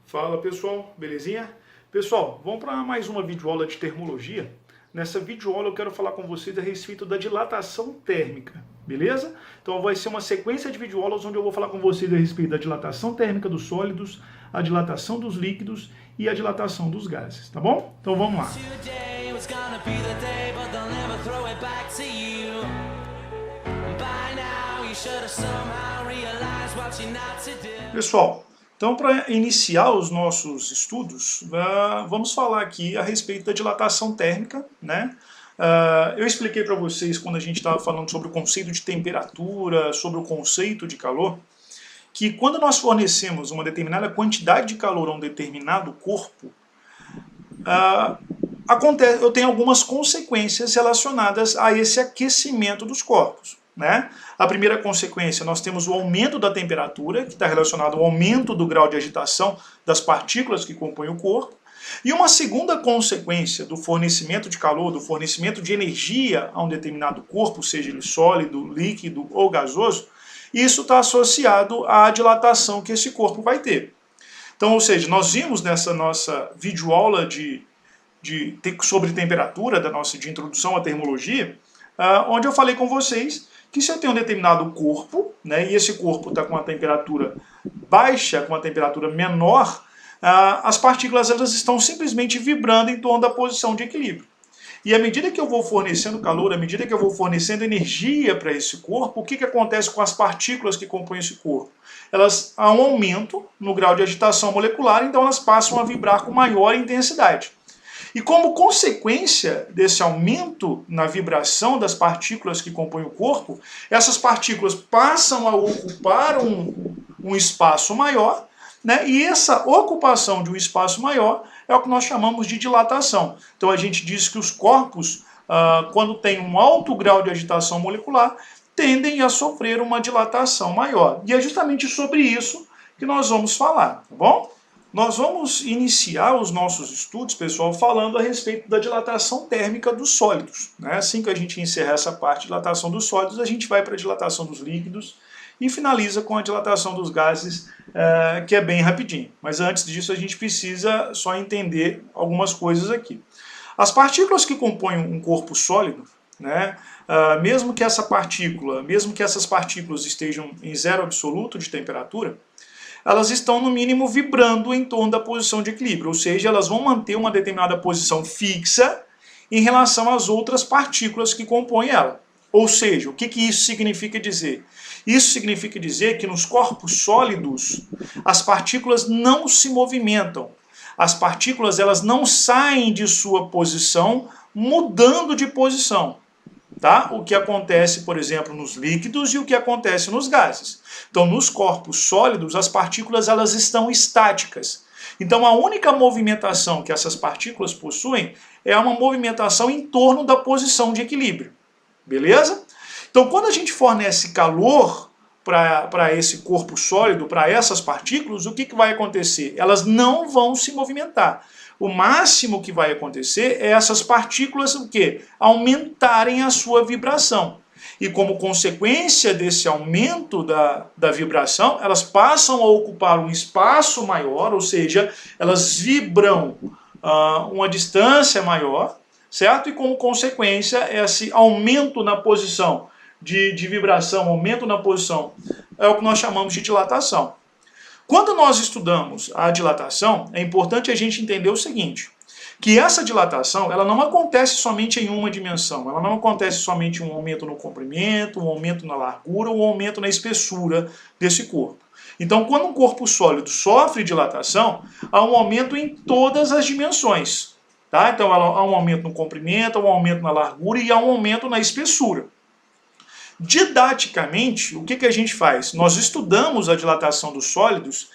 Fala pessoal, belezinha? Pessoal, vamos para mais uma videoaula de termologia. Nessa videoaula eu quero falar com vocês a respeito da dilatação térmica, beleza? Então vai ser uma sequência de videoaulas onde eu vou falar com vocês a respeito da dilatação térmica dos sólidos, a dilatação dos líquidos e a dilatação dos gases, tá bom? Então vamos lá. Pessoal, então, para iniciar os nossos estudos, vamos falar aqui a respeito da dilatação térmica, né? Eu expliquei para vocês, quando a gente estava falando sobre o conceito de temperatura, sobre o conceito de calor, que quando nós fornecemos uma determinada quantidade de calor a um determinado corpo, eu tenho algumas consequências relacionadas a esse aquecimento dos corpos, né? A primeira consequência, nós temos o aumento da temperatura, que está relacionado ao aumento do grau de agitação das partículas que compõem o corpo. E uma segunda consequência do fornecimento de calor, do fornecimento de energia a um determinado corpo, seja ele sólido, líquido ou gasoso, isso está associado à dilatação que esse corpo vai ter. Então, ou seja, nós vimos nessa nossa videoaula sobre temperatura, de introdução à termologia, onde eu falei com vocês que se eu tenho um determinado corpo, né, e esse corpo está com uma temperatura baixa, com uma temperatura menor, as partículas elas estão simplesmente vibrando em torno da posição de equilíbrio. E à medida que eu vou fornecendo calor, à medida que eu vou fornecendo energia para esse corpo, o que acontece com as partículas que compõem esse corpo? Elas há um aumento no grau de agitação molecular, então elas passam a vibrar com maior intensidade. E como consequência desse aumento na vibração das partículas que compõem o corpo, essas partículas passam a ocupar um espaço maior, né? E essa ocupação de um espaço maior é o que nós chamamos de dilatação. Então a gente diz que os corpos, quando têm um alto grau de agitação molecular, tendem a sofrer uma dilatação maior. E é justamente sobre isso que nós vamos falar, tá bom? Nós vamos iniciar os nossos estudos, pessoal, falando a respeito da dilatação térmica dos sólidos, né? Assim que a gente encerrar essa parte de dilatação dos sólidos, a gente vai para a dilatação dos líquidos e finaliza com a dilatação dos gases, que é bem rapidinho. Mas antes disso, a gente precisa só entender algumas coisas aqui. As partículas que compõem um corpo sólido, né? Mesmo que essas partículas estejam em zero absoluto de temperatura, elas estão no mínimo vibrando em torno da posição de equilíbrio, ou seja, elas vão manter uma determinada posição fixa em relação às outras partículas que compõem ela. Ou seja, o que isso significa dizer? Isso significa dizer que nos corpos sólidos as partículas não se movimentam. As partículas elas não saem de sua posição mudando de posição. Tá? O que acontece, por exemplo, nos líquidos e o que acontece nos gases. Então, nos corpos sólidos, as partículas elas estão estáticas. Então, a única movimentação que essas partículas possuem é uma movimentação em torno da posição de equilíbrio. Beleza? Então, quando a gente fornece calor para esse corpo sólido, para essas partículas, o que vai acontecer? Elas não vão se movimentar. O máximo que vai acontecer é essas partículas o quê? Aumentarem a sua vibração. E como consequência desse aumento da vibração, elas passam a ocupar um espaço maior, ou seja, elas vibram uma distância maior, certo? E como consequência, esse aumento na posição de vibração, aumento na posição, é o que nós chamamos de dilatação. Quando nós estudamos a dilatação, é importante a gente entender o seguinte, que essa dilatação ela não acontece somente em uma dimensão, ela não acontece somente um aumento no comprimento, um aumento na largura ou um aumento na espessura desse corpo. Então, quando um corpo sólido sofre dilatação, há um aumento em todas as dimensões. Tá? Então, há um aumento no comprimento, há um aumento na largura e há um aumento na espessura. Didaticamente, o que a gente faz? Nós estudamos a dilatação dos sólidos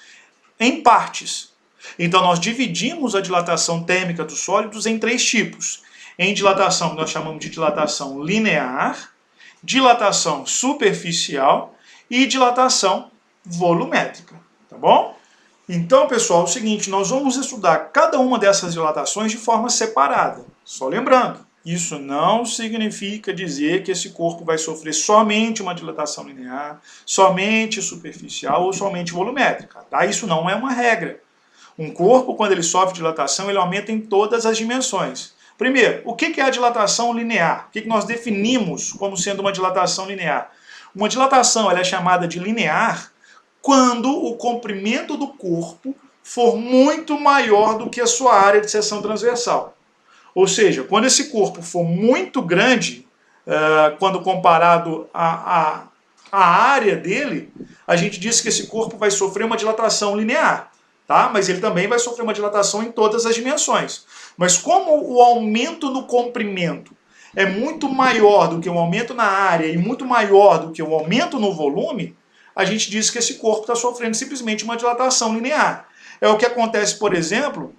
em partes. Então, nós dividimos a dilatação térmica dos sólidos em três tipos. Em dilatação, que nós chamamos de dilatação linear, dilatação superficial e dilatação volumétrica. Tá bom? Então, pessoal, é o seguinte, nós vamos estudar cada uma dessas dilatações de forma separada. Só lembrando, isso não significa dizer que esse corpo vai sofrer somente uma dilatação linear, somente superficial ou somente volumétrica. Tá? Isso não é uma regra. Um corpo, quando ele sofre dilatação, ele aumenta em todas as dimensões. Primeiro, o que é a dilatação linear? O que nós definimos como sendo uma dilatação linear? Uma dilatação ela é chamada de linear quando o comprimento do corpo for muito maior do que a sua área de seção transversal. Ou seja, quando esse corpo for muito grande, quando comparado à área dele, a gente diz que esse corpo vai sofrer uma dilatação linear. Tá? Mas ele também vai sofrer uma dilatação em todas as dimensões. Mas como o aumento no comprimento é muito maior do que o aumento na área e muito maior do que o aumento no volume, a gente diz que esse corpo está sofrendo simplesmente uma dilatação linear. É o que acontece, por exemplo,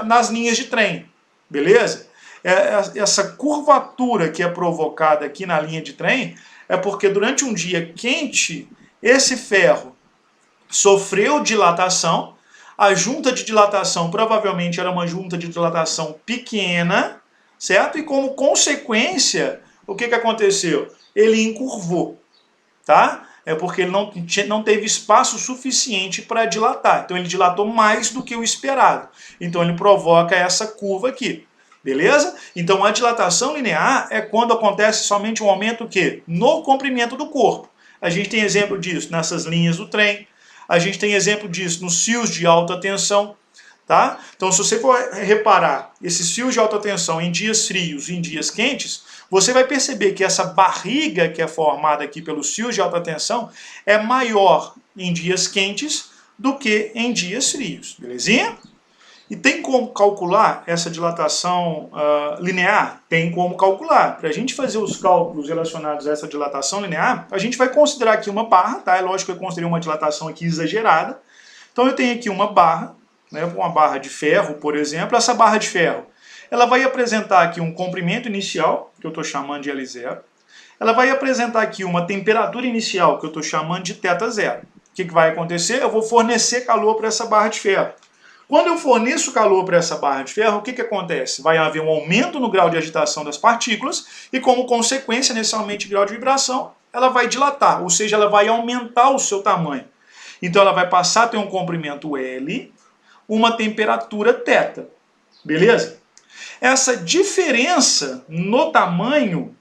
nas linhas de trem, beleza? Essa curvatura que é provocada aqui na linha de trem é porque durante um dia quente, esse ferro sofreu dilatação. A junta de dilatação provavelmente era uma junta de dilatação pequena, certo? E como consequência, o que aconteceu? Ele encurvou, tá? É porque ele não teve espaço suficiente para dilatar. Então ele dilatou mais do que o esperado. Então ele provoca essa curva aqui, beleza? Então a dilatação linear é quando acontece somente um aumento o quê? No comprimento do corpo. A gente tem exemplo disso nessas linhas do trem. A gente tem exemplo disso nos fios de alta tensão, tá? Então, se você for reparar esses fios de alta tensão em dias frios e em dias quentes, você vai perceber que essa barriga que é formada aqui pelos fios de alta tensão é maior em dias quentes do que em dias frios, belezinha? E tem como calcular essa dilatação linear? Tem como calcular. Para a gente fazer os cálculos relacionados a essa dilatação linear, a gente vai considerar aqui uma barra, tá? É lógico que eu considerei uma dilatação aqui exagerada. Então eu tenho aqui uma barra, né, uma barra de ferro, por exemplo. Essa barra de ferro, ela vai apresentar aqui um comprimento inicial, que eu estou chamando de L0. Ela vai apresentar aqui uma temperatura inicial, que eu estou chamando de θ0. O que vai acontecer? Eu vou fornecer calor para essa barra de ferro. Quando eu forneço calor para essa barra de ferro, o que acontece? Vai haver um aumento no grau de agitação das partículas e, como consequência, nesse aumento de grau de vibração, ela vai dilatar, ou seja, ela vai aumentar o seu tamanho. Então ela vai passar a ter um comprimento L, uma temperatura θ. Beleza? Essa diferença no tamanho,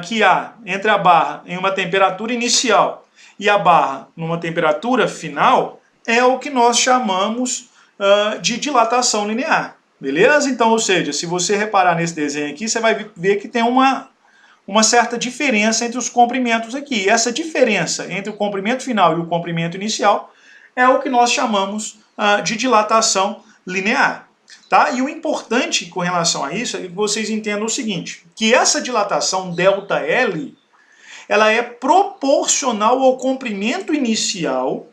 que há entre a barra em uma temperatura inicial e a barra numa temperatura final, é o que nós chamamos de dilatação linear, beleza? Então, ou seja, se você reparar nesse desenho aqui, você vai ver que tem uma certa diferença entre os comprimentos aqui. E essa diferença entre o comprimento final e o comprimento inicial é o que nós chamamos de dilatação linear. Tá? E o importante com relação a isso é que vocês entendam o seguinte, que essa dilatação ΔL, ela é proporcional ao comprimento inicial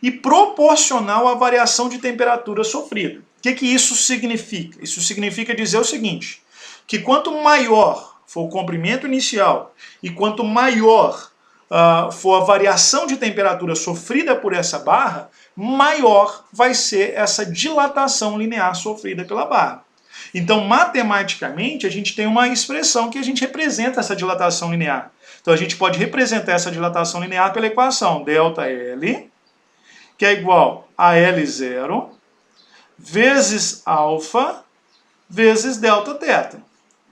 e proporcional à variação de temperatura sofrida. O que isso significa? Isso significa dizer o seguinte, que quanto maior for o comprimento inicial e quanto maior for a variação de temperatura sofrida por essa barra, maior vai ser essa dilatação linear sofrida pela barra. Então, matematicamente, a gente tem uma expressão que a gente representa essa dilatação linear. Então, a gente pode representar essa dilatação linear pela equação ΔL, que é igual a L0 vezes alfa vezes Δθ.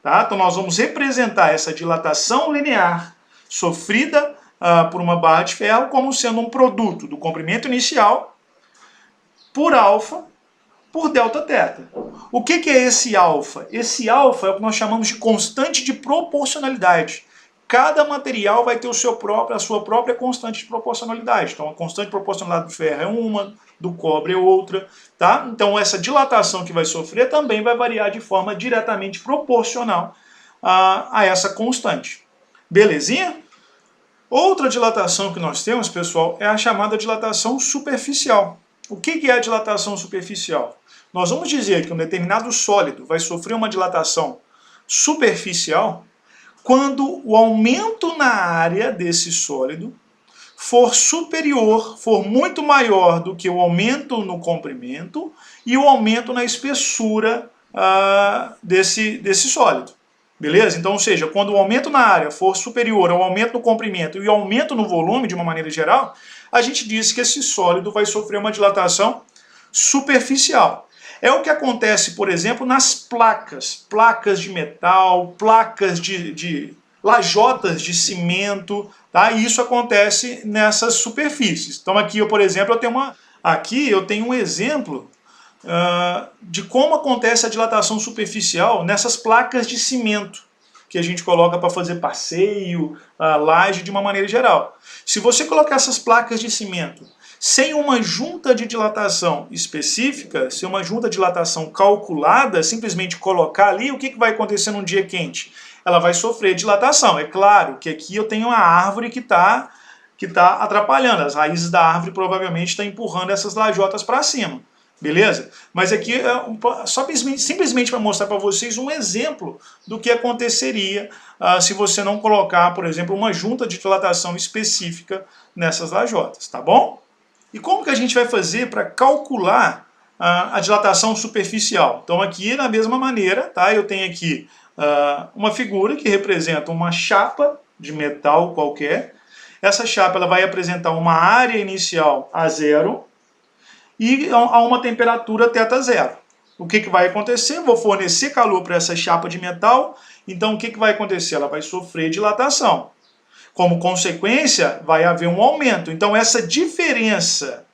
Tá? Então nós vamos representar essa dilatação linear sofrida por uma barra de ferro como sendo um produto do comprimento inicial por alfa por Δθ. O que é esse alfa? Esse alfa é o que nós chamamos de constante de proporcionalidade. Cada material vai ter a sua própria constante de proporcionalidade. Então, a constante de proporcionalidade do ferro é uma, do cobre é outra. Tá? Então, essa dilatação que vai sofrer também vai variar de forma diretamente proporcional a essa constante. Belezinha? Outra dilatação que nós temos, pessoal, é a chamada dilatação superficial. O que é a dilatação superficial? Nós vamos dizer que um determinado sólido vai sofrer uma dilatação superficial quando o aumento na área desse sólido for superior, for muito maior do que o aumento no comprimento e o aumento na espessura desse sólido. Beleza? Então, ou seja, quando o aumento na área for superior ao aumento no comprimento e o aumento no volume, de uma maneira geral, a gente diz que esse sólido vai sofrer uma dilatação superficial. É o que acontece, por exemplo, nas placas de metal, placas de lajotas de cimento, tá? E isso acontece nessas superfícies. Então aqui, por exemplo, eu tenho um exemplo de como acontece a dilatação superficial nessas placas de cimento que a gente coloca para fazer passeio, laje de uma maneira geral. Se você colocar essas placas de cimento sem uma junta de dilatação específica, sem uma junta de dilatação calculada, simplesmente colocar ali, o que vai acontecer num dia quente? Ela vai sofrer dilatação. É claro que aqui eu tenho uma árvore que está atrapalhando. As raízes da árvore provavelmente estão empurrando essas lajotas para cima. Beleza? Mas aqui é simplesmente para mostrar para vocês um exemplo do que aconteceria se você não colocar, por exemplo, uma junta de dilatação específica nessas lajotas, tá bom? E como que a gente vai fazer para calcular a dilatação superficial? Então aqui, da mesma maneira, tá? Eu tenho aqui uma figura que representa uma chapa de metal qualquer. Essa chapa ela vai apresentar uma área inicial a zero e a uma temperatura θ0. O que vai acontecer? Vou fornecer calor para essa chapa de metal, então o que vai acontecer? Ela vai sofrer dilatação. Como consequência, vai haver um aumento. Então essa diferença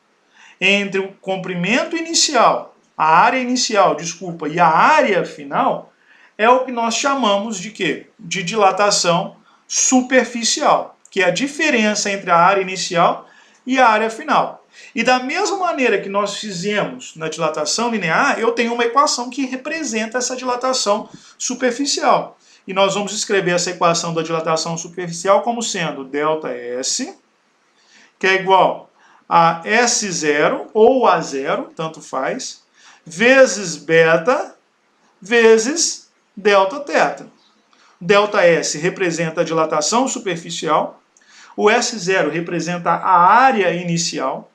entre o comprimento inicial, a área inicial, desculpa, e a área final, é o que nós chamamos de quê? De dilatação superficial, que é a diferença entre a área inicial e a área final. E da mesma maneira que nós fizemos na dilatação linear, eu tenho uma equação que representa essa dilatação superficial. E nós vamos escrever essa equação da dilatação superficial como sendo ΔS, que é igual a S0 ou A0, tanto faz, vezes beta, vezes Δθ. ΔS representa a dilatação superficial, o S0 representa a área inicial,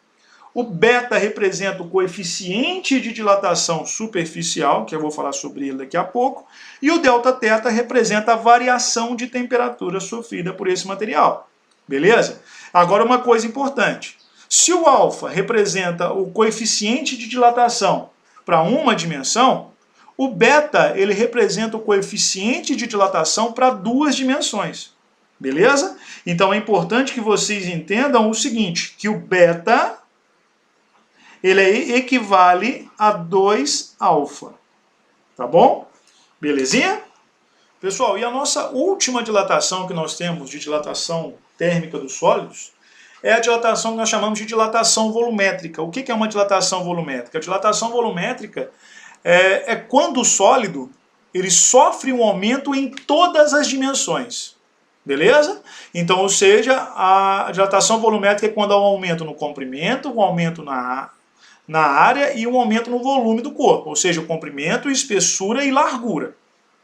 o beta representa o coeficiente de dilatação superficial, que eu vou falar sobre ele daqui a pouco, e o Δθ representa a variação de temperatura sofrida por esse material. Beleza? Agora uma coisa importante. Se o alfa representa o coeficiente de dilatação para uma dimensão, o beta ele representa o coeficiente de dilatação para duas dimensões. Beleza? Então é importante que vocês entendam o seguinte, que o beta ele equivale a 2 alfa. Tá bom? Belezinha? Pessoal, e a nossa última dilatação que nós temos de dilatação térmica dos sólidos é a dilatação que nós chamamos de dilatação volumétrica. O que é uma dilatação volumétrica? A dilatação volumétrica é quando o sólido ele sofre um aumento em todas as dimensões. Beleza? Então, ou seja, a dilatação volumétrica é quando há um aumento no comprimento, um aumento na área e um aumento no volume do corpo, ou seja, o comprimento, espessura e largura,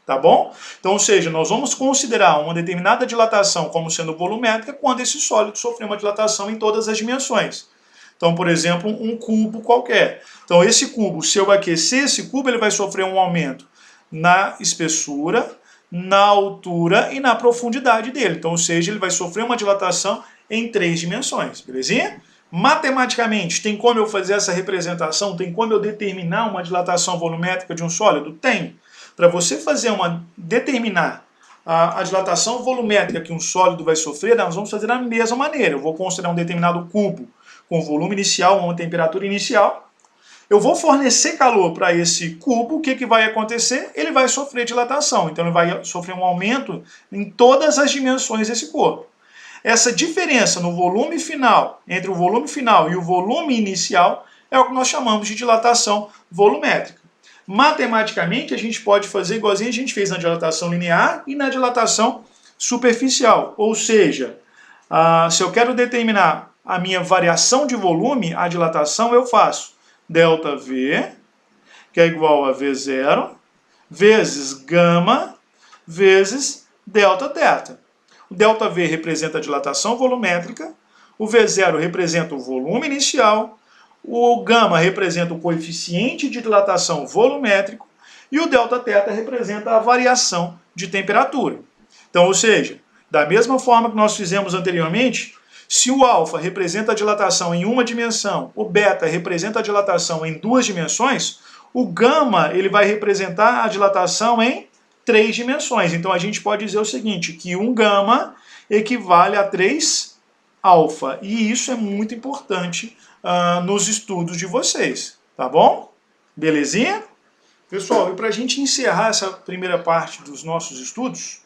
tá bom? Então, ou seja, nós vamos considerar uma determinada dilatação como sendo volumétrica quando esse sólido sofrer uma dilatação em todas as dimensões. Então, por exemplo, um cubo qualquer. Então, esse cubo, se eu aquecer esse cubo, ele vai sofrer um aumento na espessura, na altura e na profundidade dele. Então, ou seja, ele vai sofrer uma dilatação em 3 dimensões, belezinha? Matematicamente, tem como eu fazer essa representação? Tem como eu determinar uma dilatação volumétrica de um sólido? Tem. Para você determinar a dilatação volumétrica que um sólido vai sofrer, nós vamos fazer da mesma maneira. Eu vou considerar um determinado cubo com volume inicial, uma temperatura inicial. Eu vou fornecer calor para esse cubo, o que vai acontecer? Ele vai sofrer dilatação, então ele vai sofrer um aumento em todas as dimensões desse corpo. Essa diferença no volume final, entre o volume final e o volume inicial, é o que nós chamamos de dilatação volumétrica. Matematicamente, a gente pode fazer igualzinho a gente fez na dilatação linear e na dilatação superficial. Ou seja, se eu quero determinar a minha variação de volume, a dilatação, eu faço ΔV, que é igual a V0, vezes gama, vezes Δθ. O ΔV representa a dilatação volumétrica, o V0 representa o volume inicial, o gama representa o coeficiente de dilatação volumétrico E o Δθ representa a variação de temperatura. Então, ou seja, da mesma forma que nós fizemos anteriormente, se o alfa representa a dilatação em uma dimensão, o beta representa a dilatação em 2 dimensões, o gama ele vai representar a dilatação em 3 dimensões. Então a gente pode dizer o seguinte, que 1 gama equivale a 3 alfa. E isso é muito importante nos estudos de vocês, tá bom? Belezinha? Pessoal, e para a gente encerrar essa primeira parte dos nossos estudos,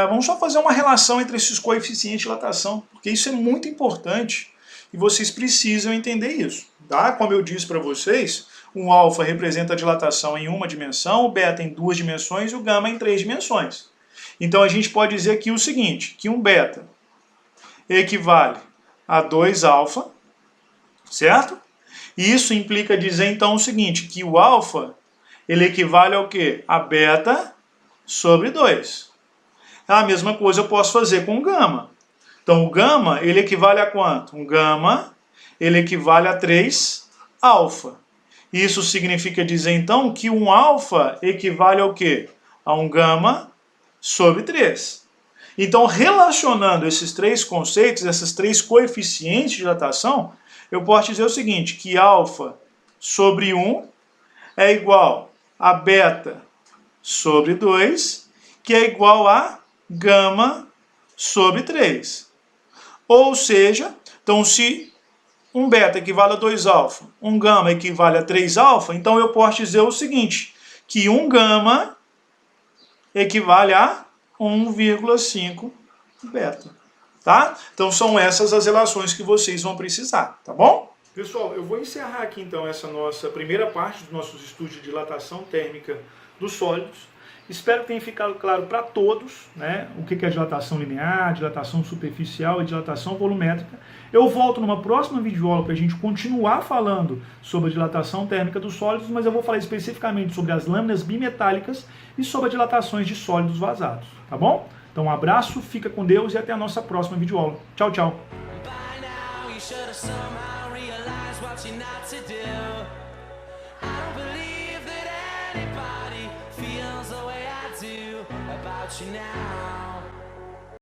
vamos só fazer uma relação entre esses coeficientes de dilatação, porque isso é muito importante e vocês precisam entender isso, tá? Como eu disse para vocês, o alfa representa a dilatação em uma dimensão, o beta em 2 dimensões e o gama em 3 dimensões. Então a gente pode dizer aqui o seguinte, que um beta equivale a 2 alfa, certo? E isso implica dizer então o seguinte, que o alfa ele equivale ao quê? A beta sobre 2. A mesma coisa eu posso fazer com o gama. Então o gama ele equivale a quanto? Um gama ele equivale a 3 alfa. Isso significa dizer, então, que um alfa equivale ao quê? A um gama sobre 3. Então, relacionando esses 3 conceitos, esses 3 coeficientes de dilatação, eu posso dizer o seguinte, que alfa sobre 1 é igual a beta sobre 2, que é igual a gama sobre 3. Ou seja, então, se um beta equivale a 2 alfa, um gama equivale a 3 alfa, então eu posso dizer o seguinte, que um gama equivale a 1,5 beta, tá? Então são essas as relações que vocês vão precisar, tá bom? Pessoal, eu vou encerrar aqui então essa nossa primeira parte dos nossos estudos de dilatação térmica dos sólidos. Espero que tenha ficado claro para todos, né, o que é dilatação linear, dilatação superficial e dilatação volumétrica. Eu volto numa próxima videoaula para a gente continuar falando sobre a dilatação térmica dos sólidos, mas eu vou falar especificamente sobre as lâminas bimetálicas e sobre as dilatações de sólidos vazados, tá bom? Então um abraço, fica com Deus e até a nossa próxima videoaula. Tchau, tchau! About you now.